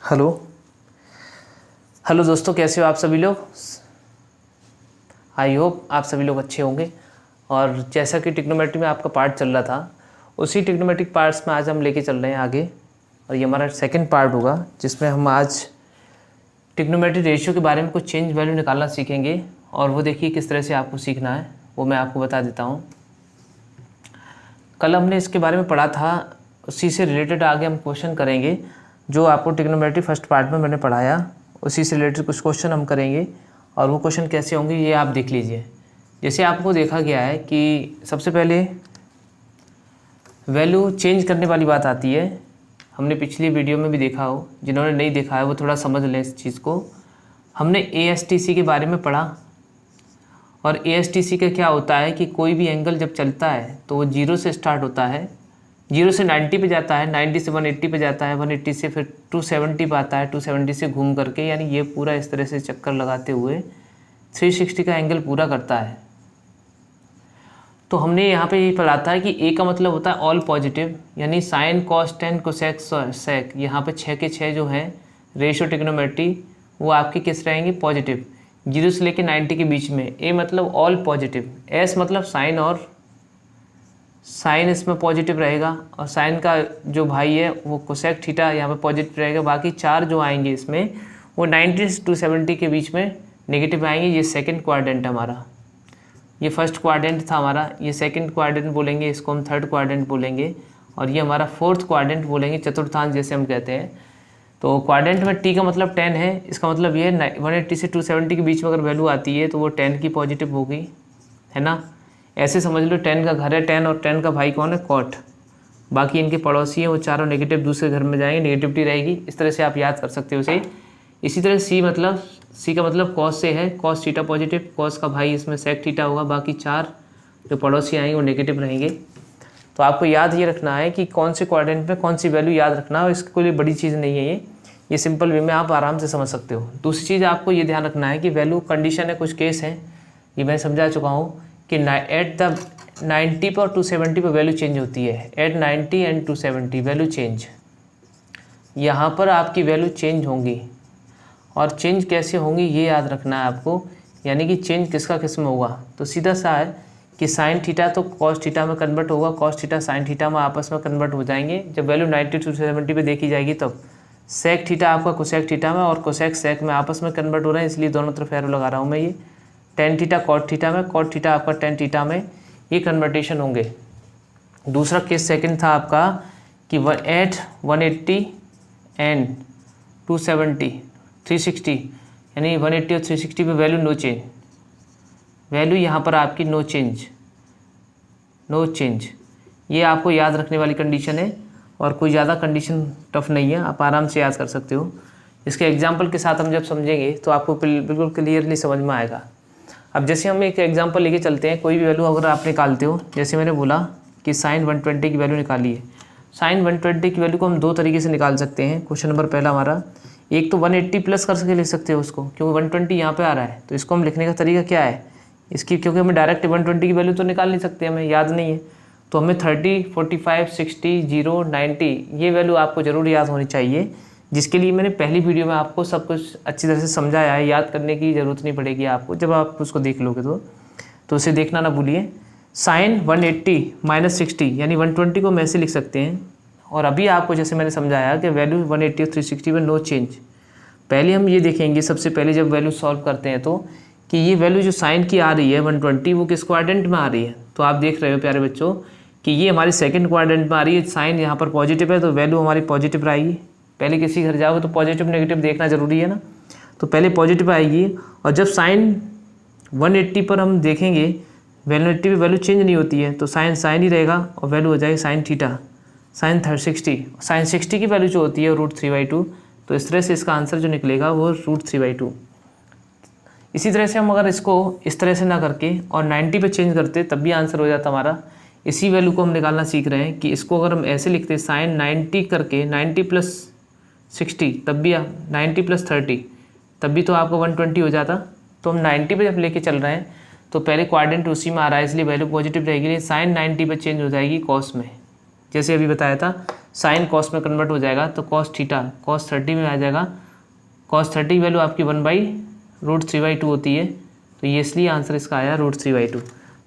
Hello hello दोस्तों, कैसे हो आप सभी लोग। आई होप आप सभी लोग अच्छे होंगे। और जैसा कि ट्रिग्नोमेट्री में आपका पार्ट चल रहा था, उसी ट्रिग्नोमेट्रिक पार्ट्स में आज हम लेके चल रहे हैं आगे। और ये हमारा सेकंड पार्ट होगा, जिसमें हम आज ट्रिग्नोमेट्री रेशियो के बारे में कुछ चेंज वैल्यू निकालना सीखेंगे। और वो देखिए किस तरह से आपको सीखना है, वो मैं आपको बता देता हूँ। कल हमने इसके बारे में पढ़ा था, उसी से रिलेटेड आगे हम क्वेश्चन करेंगे। जो आपको ट्रिग्नोमेट्री फर्स्ट पार्ट में मैंने पढ़ाया, उसी से रिलेटेड कुछ क्वेश्चन हम करेंगे। और वो क्वेश्चन कैसे होंगे ये आप देख लीजिए। जैसे आपको देखा गया है कि सबसे पहले वैल्यू चेंज करने वाली बात आती है। हमने पिछली वीडियो में भी देखा हो, जिन्होंने नहीं देखा है वो थोड़ा समझ लें इस चीज़ को। हमने ASTC के बारे में पढ़ा। और ASTC का क्या होता है कि कोई भी एंगल जब चलता है तो वो 0 से स्टार्ट होता है, 0 से 90 पे जाता है, 90 से 180 पे जाता है, 180 से फिर 270 पे आता है, 270 से घूम करके, यानी ये पूरा इस तरह से चक्कर लगाते हुए 360 का एंगल पूरा करता है। तो हमने यहाँ पे ये पढ़ा था कि A का मतलब होता है ऑल पॉजिटिव, यानी sine cos tan cosec sec. यहाँ पे 6 के 6 जो हैं रेशियो ट्रिग्नोमेट्री, वो आपके किस रहेंगे, पॉजिटिव, 0 से लेके 90 के बीच में। A मतलब ऑल पॉजिटिव, S मतलब साइन, और साइन इसमें पॉजिटिव रहेगा, और साइन का जो भाई है वो कोसेक थीटा यहाँ पे पॉजिटिव रहेगा। बाकी 4 जो आएंगे इसमें वो 90 से 270 के बीच में नेगेटिव आएंगे। ये सेकंड क्वाड्रेंट हमारा, ये फर्स्ट क्वाड्रेंट था हमारा, ये सेकंड क्वाड्रेंट बोलेंगे, इसको हम थर्ड क्वाड्रेंट बोलेंगे, और ये हमारा फोर्थ क्वाड्रेंट बोलेंगे, चतुर्थांश जैसे हम कहते हैं। तो क्वाड्रेंट में T का मतलब 10 है, इसका मतलब ये 180 से 270 के बीच में अगर वैल्यू आती है तो वो 10 की पॉजिटिव होगी, है ना। ऐसे समझ लो 10 का घर है 10, और 10 का भाई कौन है, कॉट। बाकी इनके पड़ोसी हैं वो चारों नेगेटिव, दूसरे घर में जाएंगे, नेगेटिविटी रहेगी। इस तरह से आप याद कर सकते हो इसे। इसी तरह C का मतलब कॉस से है, कॉस थीटा पॉजिटिव, कॉस का भाई इसमें सेक थीटा होगा। बाकी 4 जो पड़ोसी आएंगे वो नेगेटिव रहेंगे। तो आपको याद ये रखना है कि कौन से क्वाड्रेंट में कौन सी वैल्यू याद रखना है। इसके लिए बड़ी चीज़ नहीं है ये सिंपल वे में आप आराम से समझ सकते हो। दूसरी चीज़ आपको ये ध्यान रखना है कि वैल्यू कंडीशन है, कुछ केस हैं, ये मैं समझा चुका हूँ कि एट द 90 पर और 270 पर वैल्यू चेंज होती है। एट 90 एंड 270 वैल्यू चेंज, यहाँ पर आपकी वैल्यू चेंज होंगी। और चेंज कैसे होंगी ये याद रखना है आपको, यानी कि चेंज किसका किस में होगा। तो सीधा सा है कि साइन थीटा तो कॉस थीटा में कन्वर्ट होगा, कॉस थीटा साइन थीटा में आपस में कन्वर्ट हो जाएंगे। जब वैल्यू 90 to 270 पे देखी जाएगी तब सेक थीटा आपका कोसेक थीटा में और कोसेक सेक में आपस में कन्वर्ट हो रहे हैं, इसलिए दोनों तरफ एरो लगा रहा हूँ मैं। ये टेन थीटा कॉट थीटा में, कॉट थीटा आपका टेन थीटा में, ये कन्वर्टेशन होंगे। दूसरा केस सेकंड था आपका कि 180 एंड 270 360, यानी 180 और 360 पे वैल्यू नो चेंज, वैल्यू यहाँ पर आपकी नो चेंज, नो चेंज। ये आपको याद रखने वाली कंडीशन है, और कोई ज़्यादा कंडीशन टफ नहीं है, आप आराम से याद कर सकते हो। इसके एग्जाम्पल के साथ हम जब समझेंगे तो आपको बिल्कुल क्लियरली समझ में आएगा। अब जैसे हम एक एग्जांपल लेके चलते हैं, कोई भी वैल्यू अगर आप निकालते हो, जैसे मैंने बोला कि साइन 120 की वैल्यू निकाली है। साइन 120 की वैल्यू को हम 2 तरीके से निकाल सकते हैं। क्वेश्चन नंबर पहला हमारा, एक तो 180 प्लस कर सके लिख सकते हो उसको, क्योंकि 120 यहाँ पे आ रहा है। तो इसको हम लिखने का तरीका क्या है इसकी, क्योंकि हमें डायरेक्ट 120 की वैल्यू तो निकाल नहीं सकते, हमें याद नहीं है। तो हमें 30, 45, 60, 0, 90 ये वैल्यू आपको ज़रूर याद होनी चाहिए, जिसके लिए मैंने पहली वीडियो में आपको सब कुछ अच्छी तरह से समझाया है। याद करने की ज़रूरत नहीं पड़ेगी आपको, जब आप उसको देख लोगे तो उसे देखना ना भूलिए। साइन 180 माइनस 60, यानी 120 को हम ऐसे लिख सकते हैं। और अभी आपको जैसे मैंने समझाया कि वैल्यू 180 और 360 में नो चेंज। पहले हम ये देखेंगे सबसे पहले जब वैल्यू सॉल्व करते हैं तो कि ये वैल्यू जो साइन की आ रही है 120, वो किस क्वाड्रेंट में आ रही है। तो आप देख रहे हो प्यारे बच्चों कि ये हमारी सेकेंड क्वाड्रेंट में आ रही है। साइन यहाँ पर पॉजिटिव है तो वैल्यू हमारी पॉजिटिव आएगी। पहले किसी घर जाओगे तो पॉजिटिव नेगेटिव देखना ज़रूरी है ना, तो पहले पॉजिटिव आएगी। और जब साइन 180 पर हम देखेंगे 180 पे वैल्यू चेंज नहीं होती है, तो साइन साइन ही रहेगा और वैल्यू हो जाएगी साइन थीटा, साइन 60। साइन 60 की वैल्यू जो होती है √3/2, तो इस तरह से इसका आंसर जो निकलेगा वो √3/2। इसी तरह से हम अगर इसको इस तरह से ना करके और 90 पे चेंज करते तब भी आंसर हो जाता हमारा। इसी वैल्यू को हम निकालना सीख रहे हैं कि इसको अगर हम ऐसे लिखते साइन 90 करके 90 + 60, तब भी 90 + 30, तब भी तो आपको 120 हो जाता। तो हम 90 पे जब लेके चल रहे हैं तो पहले क्वाड्रेंट उसी में आ रहा है, इसलिए वैल्यू पॉजिटिव रहेगी। साइन 90 पे चेंज हो जाएगी कॉस में, जैसे अभी बताया था साइन कॉस में कन्वर्ट हो जाएगा, तो कॉस थीटा कॉस 30 में आ जाएगा। कॉस 30 की वैल्यू आपकी 1/√3/2 होती है, तो ये इसलिए आंसर इसका आया √3/2।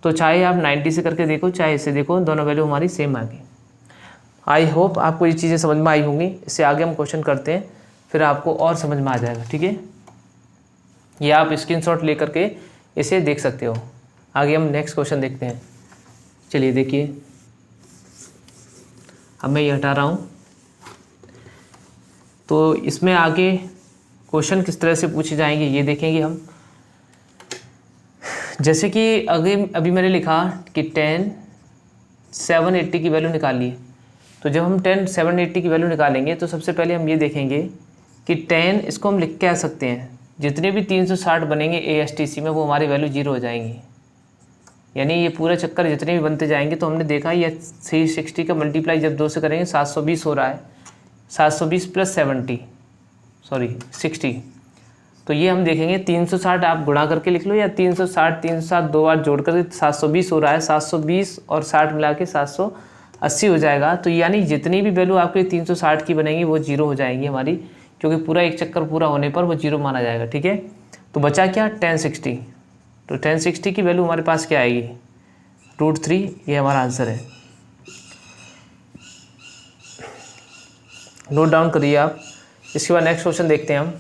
तो चाहे आप 90 से करके देखो चाहे इससे देखो, दोनों वैल्यू हमारी सेम आ गई। आई होप आपको ये चीज़ें समझ में आई होंगी। इससे आगे हम क्वेश्चन करते हैं, फिर आपको और समझ में आ जाएगा। ठीक है, ये आप स्क्रीनशॉट लेकर के इसे देख सकते हो। आगे हम नेक्स्ट क्वेश्चन देखते हैं। चलिए देखिए, अब मैं ये हटा रहा हूँ। तो इसमें आगे क्वेश्चन किस तरह से पूछे जाएंगे ये देखेंगे हम। जैसे कि अभी मैंने लिखा कि 10 780 की वैल्यू निकालिए। तो जब हम 10 780 की वैल्यू निकालेंगे तो सबसे पहले हम ये देखेंगे कि 10 इसको हम लिख के आ सकते हैं, जितने भी 360 बनेंगे ASTC में वो हमारी वैल्यू 0 हो जाएंगी। यानी ये पूरा चक्कर जितने भी बनते जाएंगे, तो हमने देखा ये 360 का मल्टीप्लाई जब 2 से करेंगे 720 हो रहा है, 720 + 60। तो ये हम देखेंगे 360 आप गुणा करके लिख लो, या 360 360 दो बार जोड़ कर 720 हो रहा है, 720 और 60 मिला के 780 हो जाएगा। तो यानी जितनी भी वैल्यू आपके 360 की बनेगी वो 0 हो जाएंगी हमारी, क्योंकि पूरा एक चक्कर पूरा होने पर वो 0 माना जाएगा। ठीक है, तो बचा क्या 1060। तो 1060 की वैल्यू हमारे पास क्या आएगी √3, ये हमारा आंसर है। नोट डाउन करिए आप। इसके बाद नेक्स्ट क्वेश्चन देखते हैं हम।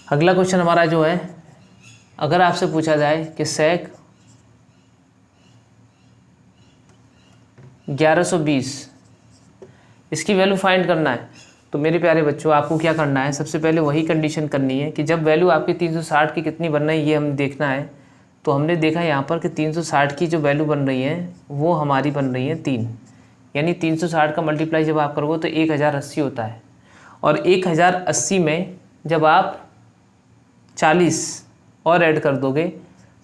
अगला क्वेश्चन हमारा जो है, अगर आपसे पूछा जाए कि सेक 1120 इसकी वैल्यू फाइंड करना है, तो मेरे प्यारे बच्चों आपको क्या करना है, सबसे पहले वही कंडीशन करनी है कि जब वैल्यू आपकी 360 की कितनी बन रही है ये हमें देखना है। तो हमने देखा यहाँ पर कि 360 की जो वैल्यू बन रही है वो हमारी बन रही है 3, यानी 360 का मल्टीप्लाई जब आप करोगे तो 1080 होता है। और 1080 में जब आप 40 और ऐड कर दोगे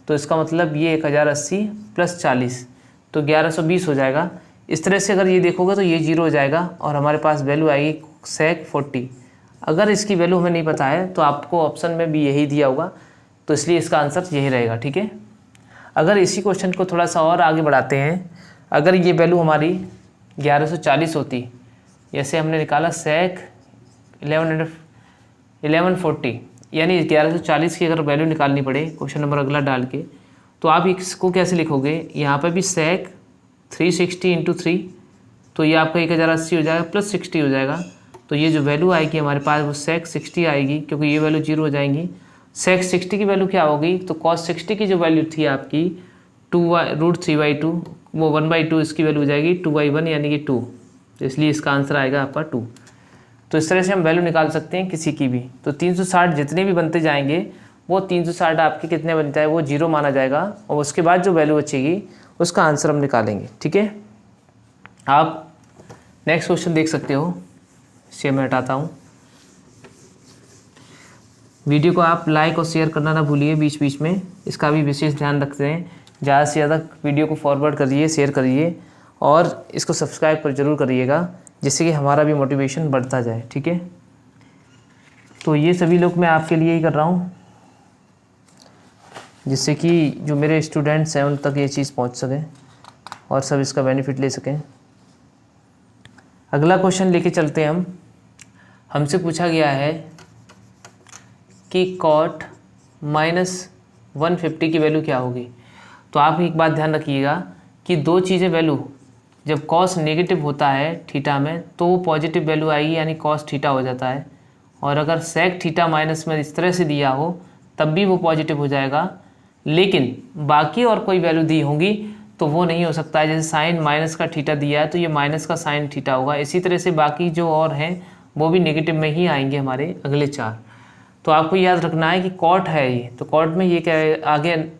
तो इसका मतलब ये 1080 + 40 तो 1120 हो जाएगा। इस तरह से अगर ये देखोगे तो ये 0 हो जाएगा और हमारे पास वैल्यू आएगी सेक 40। अगर इसकी वैल्यू हमें नहीं पता है तो आपको ऑप्शन में भी यही दिया होगा, तो इसलिए इसका आंसर यही रहेगा। ठीक है, अगर इसी क्वेश्चन को थोड़ा सा और आगे बढ़ाते हैं, अगर ये वैल्यू हमारी 1140 होती, जैसे हमने निकाला सेक 1140, यानी 1140 की अगर वैल्यू निकालनी पड़े क्वेश्चन नंबर अगला डाल के, तो आप इसको कैसे लिखोगे, यहाँ पर भी सेक 360 × 3, तो ये आपका 1080 हो जाएगा + 60 हो जाएगा। तो ये जो वैल्यू आएगी हमारे पास वो सेक 60 आएगी, क्योंकि ये वैल्यू 0 हो जाएंगी। सेक 60 की वैल्यू क्या होगी, तो कॉस 60 की जो वैल्यू थी आपकी √3/2, वो 1/2 इसकी वैल्यू हो जाएगी 2/1 यानी कि 2, तो इसलिए इसका आंसर आएगा आपका 2। तो इस तरह से हम वैल्यू निकाल सकते हैं किसी की भी। तो 360 जितने भी बनते जाएंगे वो 360 आपके कितने बनता है वो 0 माना जाएगा, और उसके बाद जो वैल्यू बचेगी उसका आंसर हम निकालेंगे। ठीक है, आप नेक्स्ट क्वेश्चन देख सकते हो। इसे मैं हटाता हूँ। वीडियो को आप लाइक और शेयर करना ना भूलिए बीच बीच में, इसका भी विशेष ध्यान रखते हैं। ज़्यादा से ज़्यादा वीडियो को फॉरवर्ड करिए, शेयर करिए और इसको सब्सक्राइब कर जरूर करिएगा, जिससे कि हमारा भी मोटिवेशन बढ़ता जाए। ठीक है, तो ये सभी लोग मैं आपके लिए ही कर रहा हूँ, जिससे कि जो मेरे स्टूडेंट्स हैं उन तक ये चीज़ पहुँच सके और सब इसका बेनिफिट ले सकें। अगला क्वेश्चन लेके चलते हैं हम। हमसे पूछा गया है कि कॉट -150 की वैल्यू क्या होगी। तो आप एक बात ध्यान रखिएगा कि दो चीज़ें वैल्यू, जब कॉस नेगेटिव होता है थीटा में तो वो पॉजिटिव वैल्यू आएगी, यानी कॉस थीटा हो जाता है। और अगर सेक थीटा माइनस में इस तरह से दिया हो तब भी वो पॉजिटिव हो जाएगा, लेकिन बाकी और कोई वैल्यू दी होंगी तो वो नहीं हो सकता है। जैसे साइन माइनस का थीटा दिया है तो ये माइनस का साइन थीटा होगा। इसी तरह से बाकी जो और हैं वो भी नेगेटिव में ही आएंगे हमारे अगले 4। तो आपको याद रखना है कि कॉट है ये, तो कॉट में ये क्या है, आगे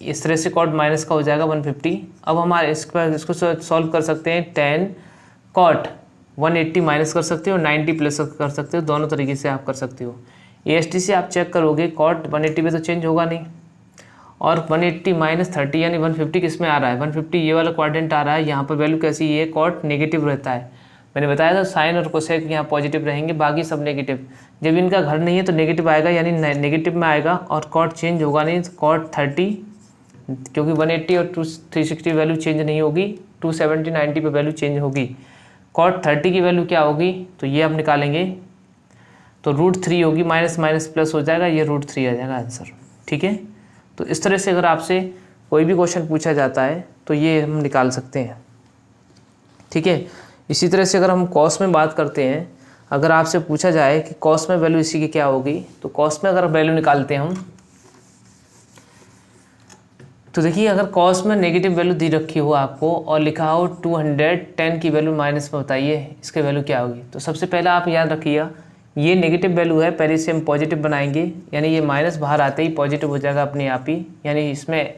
इस तरह से कॉट माइनस का हो जाएगा 150। अब हमारे इसको सॉल्व कर सकते हैं। 10 कॉट 180 माइनस कर सकते हो, 90 प्लस कर सकते हो, दोनों तरीके से आप कर सकते हो। AST से आप चेक करोगे कॉट 180 पे तो चेंज होगा नहीं, और 180 - 30 यानी 150 किस में आ रहा है, 150 ये वाला क्वाड्रेंट आ रहा है। यहाँ पर वैल्यू कैसी है, कॉट नेगेटिव रहता है। मैंने बताया था साइन और कोसेक यहाँ पॉजिटिव रहेंगे, बाकी सब नेगेटिव। जब इनका घर नहीं है तो नेगेटिव आएगा, यानी नेगेटिव में आएगा और कॉट चेंज होगा नहीं। तो कॉट 30 क्योंकि 180 और 360 वैल्यू चेंज नहीं होगी, 270 90 पे वैल्यू चेंज होगी। cot 30 की वैल्यू क्या होगी, तो ये हम निकालेंगे, तो √3 होगी, माइनस माइनस प्लस हो जाएगा, ये √3 आ जाएगा आंसर। ठीक है, तो इस तरह से अगर आपसे कोई भी क्वेश्चन पूछा जाता है तो ये हम निकाल सकते हैं। ठीक है, इसी तरह से अगर हम कॉस में बात करते हैं, अगर आपसे पूछा जाए कि कॉस में वैल्यू इसी की क्या होगी, तो कॉस में अगर वैल्यू निकालते हैं हम, तो देखिए अगर कॉस में नेगेटिव वैल्यू दी रखी हो आपको और लिखा हो 210 की वैल्यू माइनस में, बताइए इसके वैल्यू क्या होगी। तो सबसे पहले आप याद रखिएगा ये नेगेटिव वैल्यू है, पहले इसे हम पॉजिटिव बनाएंगे, यानी ये माइनस बाहर आते ही पॉजिटिव हो जाएगा अपने आप ही, यानी इसमें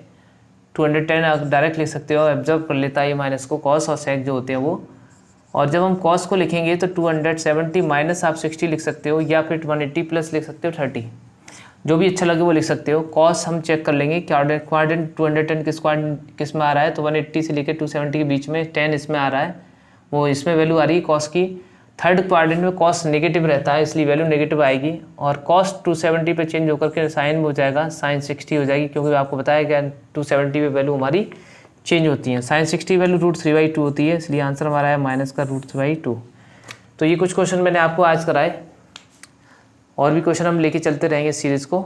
210 आप डायरेक्ट लिख सकते हो, एब्जॉर्ब कर लेता है ये माइनस को, कॉस और सेक जो होते हैं वो। और जब हम कॉस को लिखेंगे तो 270 माइनस आप 60 लिख सकते हो, या फिर 180 प्लस लिख सकते हो 30, जो भी अच्छा लगे वो लिख सकते हो। कॉस हम चेक कर लेंगे क्वाड्रेंट 210 किस में आ रहा है, तो 180 से लेकर 270 के बीच में 10 इसमें आ रहा है, वो इसमें वैल्यू आ रही है कॉस की। थर्ड क्वाड्रेंट में कॉस नेगेटिव रहता है, इसलिए वैल्यू नेगेटिव आएगी, और कॉस 270 पे चेंज होकर के साइन हो जाएगा, साइन 60 हो जाएगी, क्योंकि आपको बताया गया 270 पे वैल्यू हमारी चेंज होती है। साइन 60 वैल्यू √3/2 होती है, इसलिए आंसर हमारा है माइनस का √3/2। तो ये कुछ क्वेश्चन मैंने आपको आज कराए, और भी क्वेश्चन हम लेके चलते रहेंगे सीरीज़ को।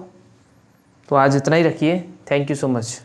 तो आज इतना ही रखिए, थैंक यू सो मच।